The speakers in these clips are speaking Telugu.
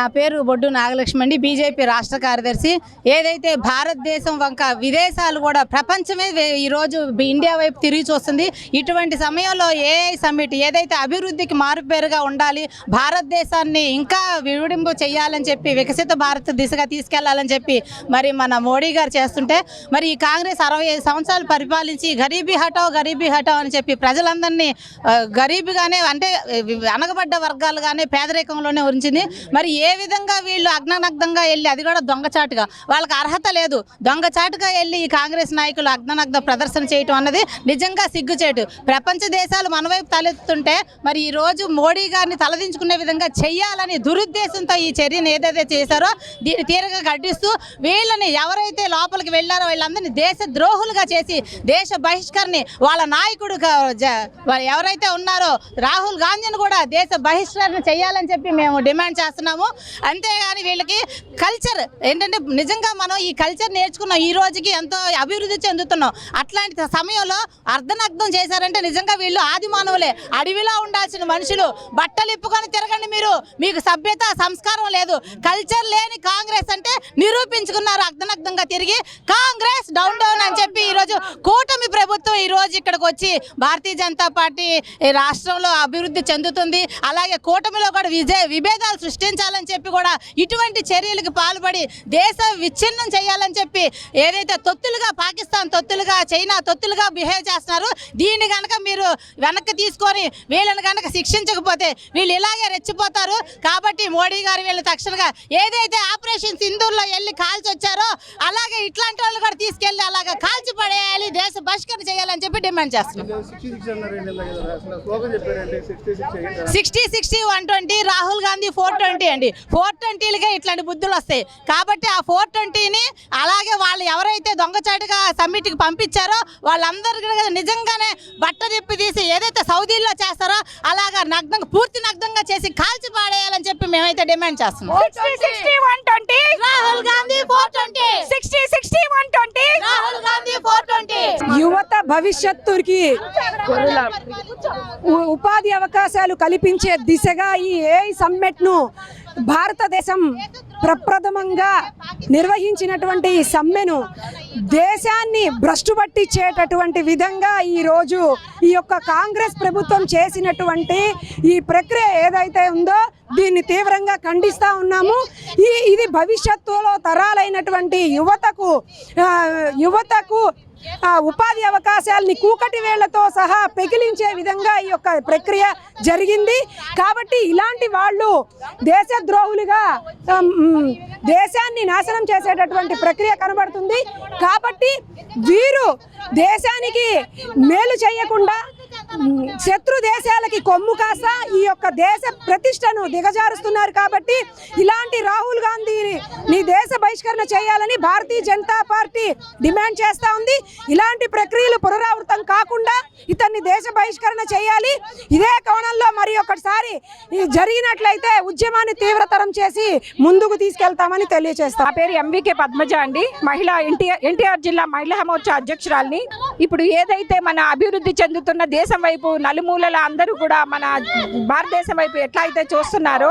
నా పేరు బొడ్డు నాగలక్ష్మి అండి, బీజేపీ రాష్ట్ర కార్యదర్శి. ఏదైతే భారతదేశం వంక విదేశాలు కూడా ప్రపంచమే ఈరోజు ఇండియా వైపు తిరిగి చూస్తుంది. ఇటువంటి సమయంలో ఏఐ సమ్మిట్ ఏదైతే అభివృద్ధికి మారుపేరుగా ఉండాలి, భారతదేశాన్ని ఇంకా విడింపు చేయాలని చెప్పి వికసిత భారత్ దిశగా తీసుకెళ్లాలని చెప్పి మరి మన మోడీ గారు చేస్తుంటే, మరి ఈ కాంగ్రెస్ 65 సంవత్సరాలు పరిపాలించి గరీబీ హటావ్ అని చెప్పి ప్రజలందరినీ గరీబీగానే అంటే అనగబడ్డ వర్గాలుగానే పేదరికంలోనే ఉంచింది. మరి ఏ విధంగా వీళ్ళు అగ్ననగ్ధంగా వెళ్ళి, అది కూడా దొంగచాటుగా, వాళ్ళకి అర్హత లేదు, దొంగచాటుగా వెళ్ళి ఈ కాంగ్రెస్ నాయకులు అగ్ననగ్ధ ప్రదర్శన చేయటం అన్నది నిజంగా సిగ్గుచేటు. ప్రపంచ దేశాలు మన వైపు తలెత్తుంటే మరి ఈ రోజు మోడీ గారిని తలదించుకునే విధంగా చెయ్యాలని దురుద్దేశంతో ఈ చర్యను ఏదైతే చేశారో దీన్ని తీరగా ఖండిస్తూ, వీళ్ళని ఎవరైతే లోపలికి వెళ్ళారో వీళ్ళందరినీ దేశ ద్రోహులుగా చేసి దేశ బహిష్కరణ, వాళ్ళ నాయకుడు ఎవరైతే ఉన్నారో రాహుల్ గాంధీని కూడా దేశ బహిష్కరణ చేయాలని చెప్పి మేము డిమాండ్ చేస్తున్నాము. అంతేగాని వీళ్ళకి కల్చర్ ఏంటంటే, నిజంగా మనం ఈ కల్చర్ నేర్చుకున్నాం, ఈ రోజుకి ఎంతో అభివృద్ధి చెందుతున్నాం. అట్లాంటి సమయంలో అర్ధనగ్ధం చేశారంటే నిజంగా వీళ్ళు ఆది మానవులే, అడవిలో ఉండాల్సిన మనుషులు. బట్టలు ఇప్పుకొని తిరగండి, మీకు సభ్యత సంస్కారం లేదు. కల్చర్ లేని కాంగ్రెస్ అంటే నిరూపించుకున్నారు అర్ధనగ్ధంగా తిరిగి. కాంగ్రెస్ డౌన్ అని చెప్పి ఈరోజు కూటమి ప్రభుత్వం ఈరోజు ఇక్కడికి వచ్చి భారతీయ జనతా పార్టీ రాష్ట్రంలో అభివృద్ధి చెందుతుంది, అలాగే కూటమిలో కూడా విభేదాలు సృష్టించాలని చెప్పి కూడా ఇటువంటి చర్యలకు పాల్పడి దేశ విచ్ఛిన్నం చేయాలని చెప్పి ఏదైతే తొత్తులుగా పాకిస్తాన్ తొత్తులుగా చైనా తొత్తులుగా బిహేవ్ చేస్తున్నారు, దీన్ని కనుక మీరు వెనక్కి తీసుకొని వీళ్ళని కనుక శిక్షించకపోతే వీళ్ళు ఇలాగే రెచ్చిపోతారు. కాబట్టి మోడీ గారు వీళ్ళు తక్షణంగా ఏదైతే ఆపరేషన్ సింధూర్లో వెళ్ళి కాల్చి వచ్చారో అలాగే ఇట్లాంటి వాళ్ళు కూడా తీసుకెళ్ళి అలాగే కాల్చి పడేయాలి, దేశ బహిష్కరణ చేయాలని చెప్పి డిమాండ్ చేస్తున్నాం. 60, 120 రాహుల్ గాంధీ 420 అండి. 420లుగా ఇట్లాంటి బుద్ధులు వస్తాయి. కాబట్టి ఆ 420ని అలాగే వాళ్ళు ఎవరైతే దొంగచాటుగా సమ్మిట్కి పంపించారో వాళ్ళందరికీ నిజంగానే బట్ట తిప్పి తీసి ఏదైతే సౌదీలో చేస్తారో అలాగా పూర్తి నగ్నంగా చేసి కాల్చి పాడేయాలని చెప్పి మేమైతే డిమాండ్ చేస్తున్నాం. 60, 120 రాహుల్ గాంధీ 420, 60, 120 రాహుల్ గాంధీ 420. యువత భవిష్యత్తుకి ఉపాధి అవకాశాలు కల్పించే దిశగా ఈ ఏఐ సమ్మిట్ ను భారతదేశం ప్రప్రథమంగా నిర్వహించినటువంటి ఈ సమ్మెను దేశాన్ని భ్రష్టు పట్టించేటటువంటి విధంగా ఈరోజు ఈ యొక్క కాంగ్రెస్ ప్రభుత్వం చేసినటువంటి ఈ ప్రక్రియ ఏదైతే ఉందో దీన్ని తీవ్రంగా ఖండిస్తూ ఉన్నాము. ఇది భవిష్యత్తులో తరాలైనటువంటి యువతకు ఉపాధి అవకాశాలని కూకటి వేళ్లతో సహా పెకిలించే విధంగా ఈ యొక్క ప్రక్రియ జరిగింది. కాబట్టి ఇలాంటి వాళ్ళు దేశద్రోహులుగా దేశాన్ని నాశనం చేసేటటువంటి ప్రక్రియ కనబడుతుంది. కాబట్టి వీరు దేశానికి మేలు చేయకుండా శత్రు దేశాలకి కొమ్ము కాస్త ఈ యొక్క దేశ ప్రతిష్టను దిగజారుస్తున్నారు. కాబట్టి ఇలాంటి రాహుల్ గాంధీని దేశ బహిష్కరణ చేయాలని భారతీయ జనతా పార్టీ డిమాండ్ చేస్తూ ఉంది. ఇలాంటి ప్రక్రియలు పునరావృతం కాకుండా ఇతన్ని దేశ బహిష్కరణ చేయాలి. ఇదే కోణంలో మరి ఒకసారి జరిగినట్లయితే ఉద్యమాన్ని తీవ్రతరం చేసి ముందుకు తీసుకెళ్తామని తెలియజేస్తాం. నా పేరు ఎంవికే పద్మజ అండి, మహిళా ఎన్టీఆర్ జిల్లా మహిళా మోర్చా అధ్యక్షురాలిని. ఇప్పుడు ఏదైతే మన అభివృద్ధి చెందుతున్న దేశం వైపు నలుమూలల అందరూ కూడా మన భారతదేశం వైపు ఎట్లా అయితే చూస్తున్నారో,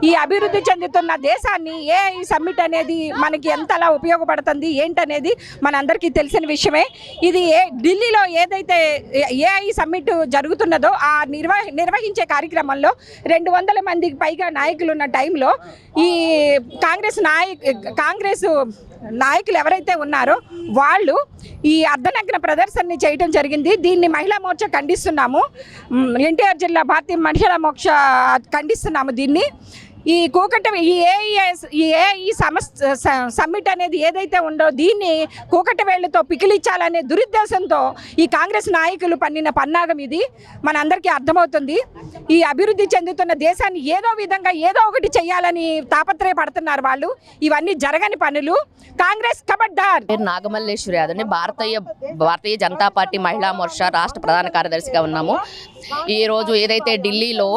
ఈ అభివృద్ధి చెందుతున్న దేశాన్ని ఏఐ సమ్మిట్ అనేది మనకి ఎంతలా ఉపయోగపడుతుంది ఏంటనేది మనందరికీ తెలిసిన విషయమే. ఇది ఢిల్లీలో ఏదైతే ఏఐ సమ్మిట్ జరుగుతున్నదో ఆ నిర్వహించే కార్యక్రమంలో 200 మందికి పైగా నాయకులు ఉన్న టైంలో ఈ కాంగ్రెస్ నాయకులు ఎవరైతే ఉన్నారో వాళ్ళు ఈ అర్ధనగ్న ప్రదర్శనని చేయడం జరిగింది. దీన్ని మహిళా మోర్చా ఖండిస్తున్నాము. ఎన్టీఆర్ జిల్లా భారతీయ మహిళా మోర్చా ఖండిస్తున్నాము దీన్ని. ఈ ఏఐ సమ్మిట్ అనేది ఏదైతే ఉందో దీన్ని కూకటి వేళ్లతో పికిలిచ్చాలనే దురుద్దేశంతో ఈ కాంగ్రెస్ నాయకులు పన్నిన పన్నాగం ఇది మనందరికీ అర్థమవుతుంది. ఈ అభివృద్ధి చెందుతున్న దేశాన్ని ఏదో విధంగా ఏదో ఒకటి చేయాలని తాపత్రయపడుతున్నారు వాళ్ళు. ఇవన్నీ జరగని పనులు. కాంగ్రెస్ కబడ్దార్. నాగమల్లేశ్వరి యాదవ్ని, భారతీయ జనతా పార్టీ మహిళా మోర్చా రాష్ట్ర ప్రధాన కార్యదర్శిగా ఉన్నాము. ఈరోజు ఏదైతే ఢిల్లీలో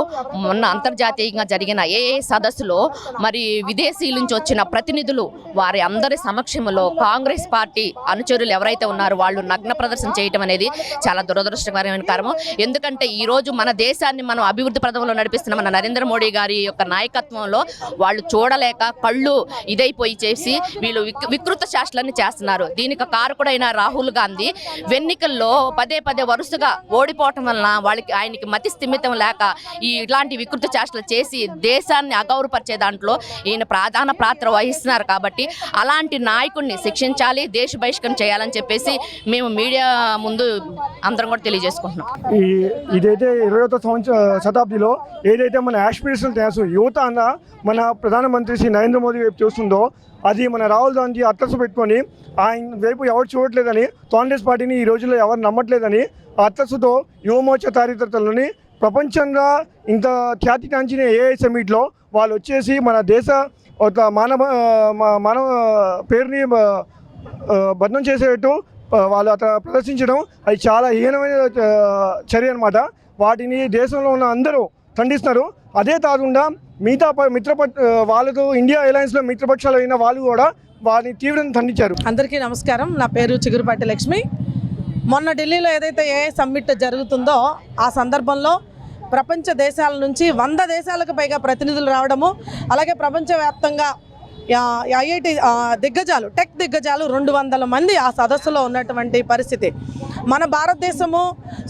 మొన్న అంతర్జాతీయంగా జరిగిన ఏఐ సదస్సులో మరి విదేశీయుల నుంచి వచ్చిన ప్రతినిధులు వారి అందరి సమక్షంలో కాంగ్రెస్ పార్టీ అనుచరులు ఎవరైతే ఉన్నారో వాళ్ళు నగ్న ప్రదర్శన చేయటం అనేది చాలా దురదృష్టకరమైన కారణం. ఎందుకంటే ఈ రోజు మన దేశాన్ని మనం అభివృద్ధి పథంలో నడిపిస్తున్న మన నరేంద్ర మోడీ గారి యొక్క నాయకత్వంలో వాళ్ళు చూడలేక కళ్ళు ఇదైపోయి చేసి వీళ్ళు వికృత చేష్టలన్నీ చేస్తున్నారు. దీనికి కారకుడైన రాహుల్ గాంధీ ఎన్నికల్లో పదే వరుసగా ఓడిపోవటం వలన ఆయనకి మతి స్థిమితం లేక ఇలాంటి వికృత చేష్టలు చేసి దేశాన్ని అగౌరవపరిచే దాంట్లో ఈయన ప్రధాన పాత్ర వహిస్తున్నారు. కాబట్టి అలాంటి నాయకుడిని శిక్షించాలి, దేశ బహిష్కరణ చేయాలని చెప్పేసి మేము మీడియా ముందు అందరం కూడా తెలియజేసుకుంటున్నాం. ఇదైతే 20వ శతాబ్దిలో ఏదైతే మన యాస్పిరేషనల్ డ్యాన్స్ యువత అన్న మన ప్రధానమంత్రి శ్రీ నరేంద్ర మోదీ వైపు చూస్తుందో అది మన రాహుల్ గాంధీ అట్లసు పెట్టుకొని ఆయన వైపు ఎవరు చూడట్లేదని, కాంగ్రెస్ పార్టీని ఈ రోజుల్లో ఎవరు నమ్మట్లేదని అట్లసుతో యువమోర్చా కార్యకర్తలని ప్రపంచంగా ఇంత ఖ్యాతి కాంచిన ఏఐ సమిట్లో వాళ్ళు వచ్చేసి మన దేశ ఒక మానవ పేరుని బదనం చేసేటట్టు వాళ్ళు అట్లా ప్రదర్శించడం అది చాలా హీనమైన చర్య అనమాట. వాటిని దేశంలో ఉన్న అందరూ ఖండిస్తున్నారు. అదే కాకుండా మిగతా వాళ్ళకు ఇండియా అలయన్స్లో మిత్రపక్షాలు అయిన వాళ్ళు కూడా వారిని తీవ్రంగా ఖండించారు. అందరికీ నమస్కారం. నా పేరు చిగురుపాటి లక్ష్మి. మొన్న ఢిల్లీలో ఏదైతే ఏఐ సమ్మిట్ జరుగుతుందో ఆ సందర్భంలో ప్రపంచ దేశాల నుంచి 100 దేశాలకు పైగా ప్రతినిధులు రావడము, అలాగే ప్రపంచవ్యాప్తంగా ఐఐటి దిగ్గజాలు, టెక్ దిగ్గజాలు 200 మంది ఆ సదస్సులో ఉన్నటువంటి పరిస్థితి. మన భారతదేశము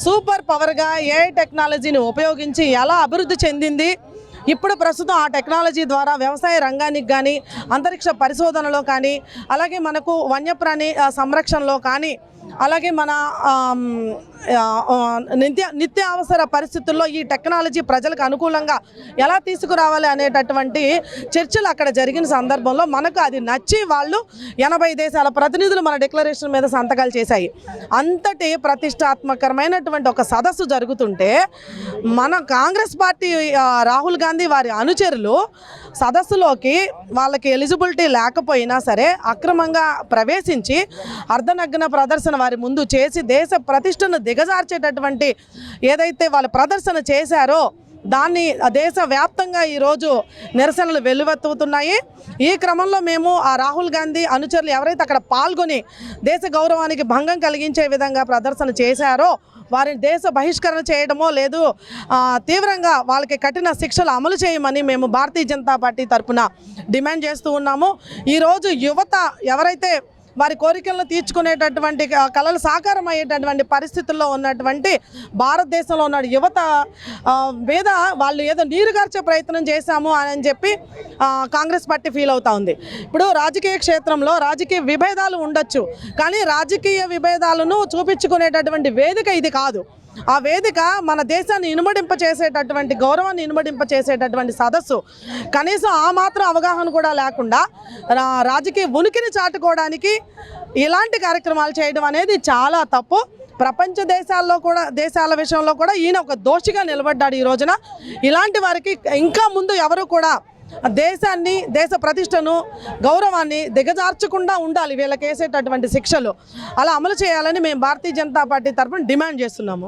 సూపర్ పవర్గా ఏఐ టెక్నాలజీని ఉపయోగించి ఎలా అభివృద్ధి చెందింది, ఇప్పుడు ప్రస్తుతం ఆ టెక్నాలజీ ద్వారా వ్యవసాయ రంగానికి కానీ, అంతరిక్ష పరిశోధనలో కానీ, అలాగే మనకు వన్యప్రాణి సంరక్షణలో కానీ, అలాగే మన నిత్య అవసర పరిస్థితుల్లో ఈ టెక్నాలజీ ప్రజలకు అనుకూలంగా ఎలా తీసుకురావాలి అనేటటువంటి చర్చలు అక్కడ జరిగిన సందర్భంలో మనకు అది నచ్చి వాళ్ళు 80 దేశాల ప్రతినిధులు మన డిక్లరేషన్ మీద సంతకాలు చేశాయి. అంతటి ప్రతిష్టాత్మకరమైనటువంటి ఒక సదస్సు జరుగుతుంటే మన కాంగ్రెస్ పార్టీ రాహుల్ గాంధీ వారి అనుచరులు సదస్సులోకి వాళ్ళకి ఎలిజిబిలిటీ లేకపోయినా సరే అక్రమంగా ప్రవేశించి అర్ధనగ్న ప్రదర్శన వారి ముందు చేసి దేశ ప్రతిష్టను దిగజార్చేటటువంటి ఏదైతే వాళ్ళు ప్రదర్శన చేశారో దాన్ని దేశవ్యాప్తంగా ఈరోజు నిరసనలు వెల్లువెత్తుతున్నాయి. ఈ క్రమంలో మేము ఆ రాహుల్ గాంధీ అనుచరులు ఎవరైతే అక్కడ పాల్గొని దేశ గౌరవానికి భంగం కలిగించే విధంగా ప్రదర్శన చేశారో వారిని దేశ బహిష్కరణ చేయడమో లేదు తీవ్రంగా వాళ్ళకి కఠిన శిక్షలు అమలు చేయమని మేము భారతీయ జనతా పార్టీ తరఫున డిమాండ్ చేస్తూ ఉన్నాము. ఈరోజు యువత ఎవరైతే వారి కోరికలను తీర్చుకునేటటువంటి కళలు సాకారం అయ్యేటటువంటి పరిస్థితుల్లో ఉన్నటువంటి భారతదేశంలో ఉన్న యువత మీద వాళ్ళు ఏదో నీరుగార్చే ప్రయత్నం చేశాము అని చెప్పి కాంగ్రెస్ పార్టీ ఫీల్ అవుతా ఉంది. ఇప్పుడు రాజకీయ క్షేత్రంలో రాజకీయ విభేదాలు ఉండొచ్చు, కానీ రాజకీయ విభేదాలను చూపించుకునేటటువంటి వేదిక ఇది కాదు. ఆ వేదిక మన దేశాన్ని ఇనుమడింప చేసేటటువంటి, గౌరవాన్ని ఇనుమడింప చేసేటటువంటి సదస్సు. కనీసం ఆ మాత్రం అవగాహన కూడా లేకుండా రాజకీయ ఉనికిని చాటుకోవడానికి ఇలాంటి కార్యక్రమాలు చేయడం అనేది చాలా తప్పు. ప్రపంచ దేశాల విషయంలో కూడా ఈయన ఒక దోషిగా నిలబడ్డాడు. ఈ రోజున ఇలాంటి వారికి ఇంకా ముందు ఎవరు కూడా దేశాన్ని, దేశ ప్రతిష్టను, గౌరవాన్ని దిగజార్చకుండా ఉండాలి. వీళ్ళకి వేసేటటువంటి శిక్షలు అలా అమలు చేయాలని మేము భారతీయ జనతా పార్టీ తరఫున డిమాండ్ చేస్తున్నాము.